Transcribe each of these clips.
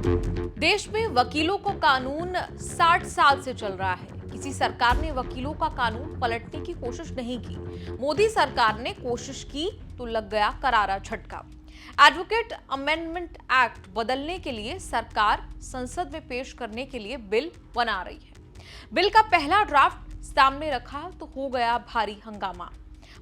देश में वकीलों को कानून 60 साल से चल रहा है। किसी सरकार ने वकीलों का कानून पलटने की कोशिश नहीं की। मोदी सरकार ने कोशिश की तो लग गया करारा झटका। एडवोकेट अमेंडमेंट एक्ट बदलने के लिए सरकार संसद में पेश करने के लिए बिल बना रही है। बिल का पहला ड्राफ्ट सामने रखा तो हो गया भारी हंगामा।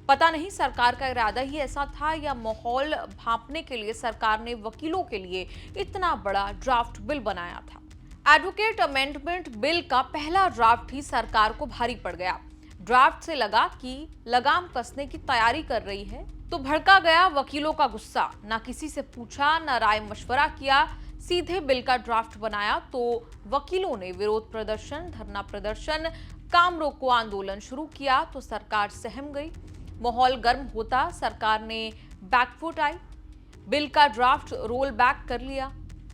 पता नहीं सरकार का इरादा ही ऐसा था या माहौल भांपने के लिए सरकार ने वकीलों के लिए इतना बड़ा ड्राफ्ट बिल बनाया था। एडवोकेट अमेंडमेंट बिल का पहला ड्राफ्ट ही सरकार को भारी पड़ गया। ड्राफ्ट से लगा कि लगाम कसने की तैयारी कर रही है तो भड़का गया वकीलों का गुस्सा। ना किसी से पूछा, ना राय मशवरा किया, सीधे बिल का ड्राफ्ट बनाया तो वकीलों ने विरोध प्रदर्शन, धरना प्रदर्शन, काम रोको आंदोलन शुरू किया तो सरकार सहम गई। माहौल गर्म होता सरकार ने बैकफुट आई, बिल का ड्राफ्ट रोल बैक कर लिया।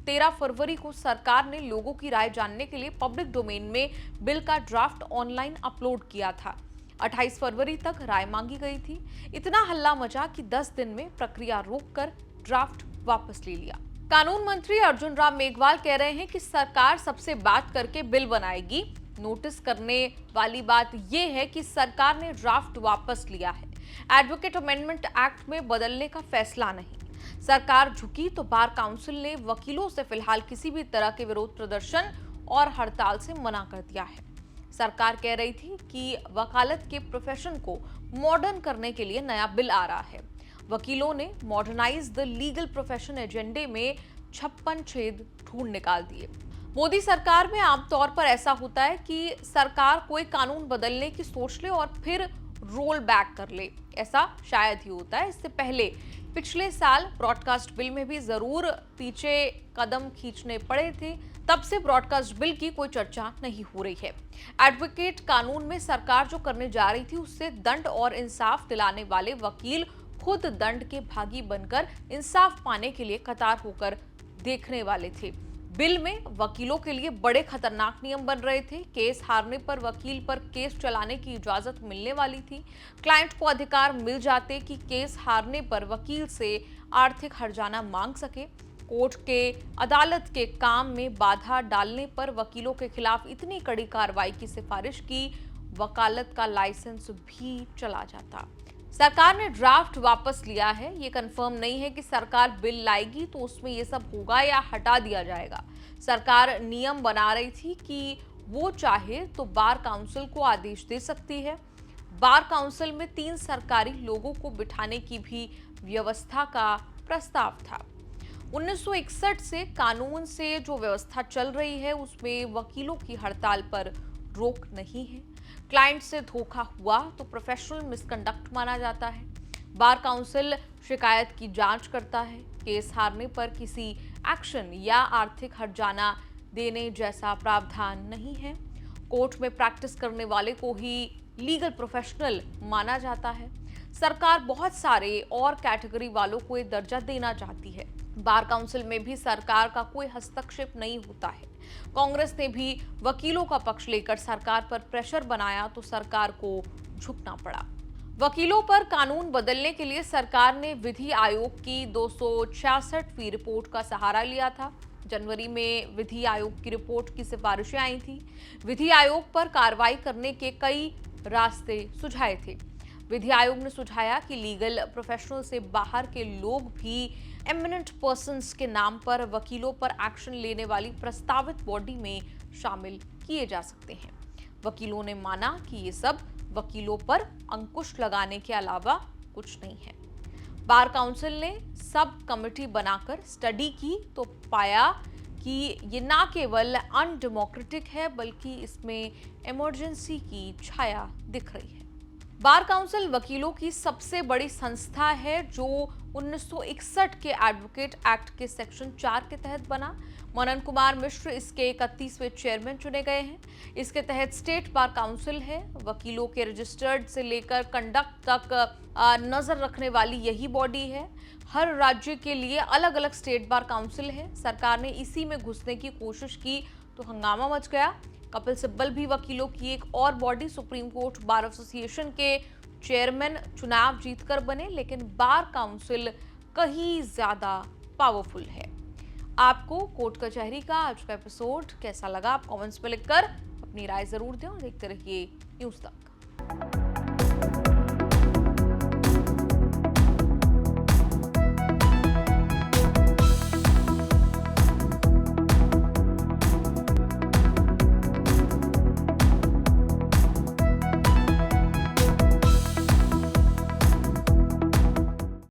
13 फरवरी को सरकार ने लोगों की राय जानने के लिए पब्लिक डोमेन में बिल का ड्राफ्ट ऑनलाइन अपलोड किया था। 28 फरवरी तक राय मांगी गई थी। इतना हल्ला मचा कि 10 दिन में प्रक्रिया रोककर ड्राफ्ट वापस ले लिया। कानून मंत्री अर्जुन राम मेघवाल कह रहे हैं कि सरकार सबसे बात करके बिल बनाएगी। नोटिस करने वाली बात यह है कि सरकार ने ड्राफ्ट वापस लिया है। एडवोकेट अमेंडमेंट एक्ट में बदलने का फैसला नहीं। सरकार झुकी तो बार काउंसिल ने वकीलों से फिलहाल किसी भी तरह के विरोध प्रदर्शन और हड़ताल से मना कर दिया है। सरकार कह रही थी कि वकालत के प्रोफेशन को मॉडर्न करने के लिए नया बिल आ रहा है। वकीलों ने मॉडर्नाइज द लीगल प्रोफेशन एजेंडे में 56 छेद ढूंढ निकाल दिए। मोदी सरकार में आमतौर पर ऐसा होता है कि सरकार कोई कानून बदलने की सोच ले और फिर रोल बैक कर ले। ऐसा शायद ही होता है। इससे पहले पिछले साल ब्रॉडकास्ट बिल में भी जरूर पीछे कदम खींचने पड़े थे। तब से ब्रॉडकास्ट बिल की कोई चर्चा नहीं हो रही है। एडवोकेट कानून में सरकार जो करने जा रही थी उससे दंड और इंसाफ दिलाने वाले वकील खुद दंड के भागी बनकर इंसाफ पाने के लिए कतार होकर देखने वाले थे। बिल में वकीलों के लिए बड़े खतरनाक नियम बन रहे थे। केस हारने पर वकील पर केस चलाने की इजाजत मिलने वाली थी। क्लाइंट को अधिकार मिल जाते कि केस हारने पर वकील से आर्थिक हर्जाना मांग सके। कोर्ट के अदालत के काम में बाधा डालने पर वकीलों के खिलाफ इतनी कड़ी कार्रवाई की सिफारिश की वकालत का लाइसेंस भी चला जाता। सरकार ने ड्राफ्ट वापस लिया है। ये कंफर्म नहीं है कि सरकार बिल लाएगी तो उसमें ये सब होगा या हटा दिया जाएगा। सरकार नियम बना रही थी कि वो चाहे तो बार काउंसिल को आदेश दे सकती है। बार काउंसिल में 3 सरकारी लोगों को बिठाने की भी व्यवस्था का प्रस्ताव था। 1961 से कानून से जो व्यवस्था चल रही है उसमें वकीलों की हड़ताल पर रोक नहीं है। क्लाइंट से धोखा हुआ तो प्रोफेशनल मिसकंडक्ट माना जाता है। बार काउंसिल शिकायत की जांच करता है। केस हारने पर किसी एक्शन या आर्थिक हर्जाना देने जैसा प्रावधान नहीं है। कोर्ट में प्रैक्टिस करने वाले को ही लीगल प्रोफेशनल माना जाता है। सरकार बहुत सारे और कैटेगरी वालों को ये दर्जा देना चाहती है। बार काउंसिल में भी सरकार का कोई हस्तक्षेप नहीं होता है। कांग्रेस ने भी वकीलों का पक्ष लेकर सरकार पर प्रेशर बनाया तो सरकार को झुकना पड़ा। वकीलों पर कानून बदलने के लिए सरकार ने विधि आयोग की 266वीं रिपोर्ट का सहारा लिया था। जनवरी में विधि आयोग की रिपोर्ट की सिफारिशें आई थी। विधि आयोग पर कार्रवाई करने के कई रास्ते सुझाए थे। विधि आयोग ने सुझाया कि लीगल प्रोफेशनल से बाहर के लोग भी एमिनेंट पर्सन्स के नाम पर वकीलों पर एक्शन लेने वाली प्रस्तावित बॉडी में शामिल किए जा सकते हैं। वकीलों ने माना कि ये सब वकीलों पर अंकुश लगाने के अलावा कुछ नहीं है। बार काउंसिल ने सब कमेटी बनाकर स्टडी की तो पाया कि ये ना केवल अनडेमोक्रेटिक है बल्कि इसमें इमरजेंसी की छाया दिख रही है। बार काउंसिल वकीलों की सबसे बड़ी संस्था है जो 1961 के एडवोकेट एक्ट के सेक्शन 4 के तहत बना। मनन कुमार मिश्र इसके 31वें चेयरमैन चुने गए हैं। इसके तहत स्टेट बार काउंसिल है। वकीलों के रजिस्टर्ड से लेकर कंडक्ट तक नजर रखने वाली यही बॉडी है। हर राज्य के लिए अलग अलग स्टेट बार काउंसिल है। सरकार ने इसी में घुसने की कोशिश की तो हंगामा मच गया। कपिल सिब्बल भी वकीलों की एक और body supreme court bar association के चेयरमैन चुनाव जीतकर बने, लेकिन बार काउंसिल कहीं ज्यादा पावरफुल है। आपको कोर्ट कचहरी का आज का एपिसोड कैसा लगा, आप कमेंट्स पे लिखकर अपनी राय जरूर दें और देखते रहिए न्यूज़ तक।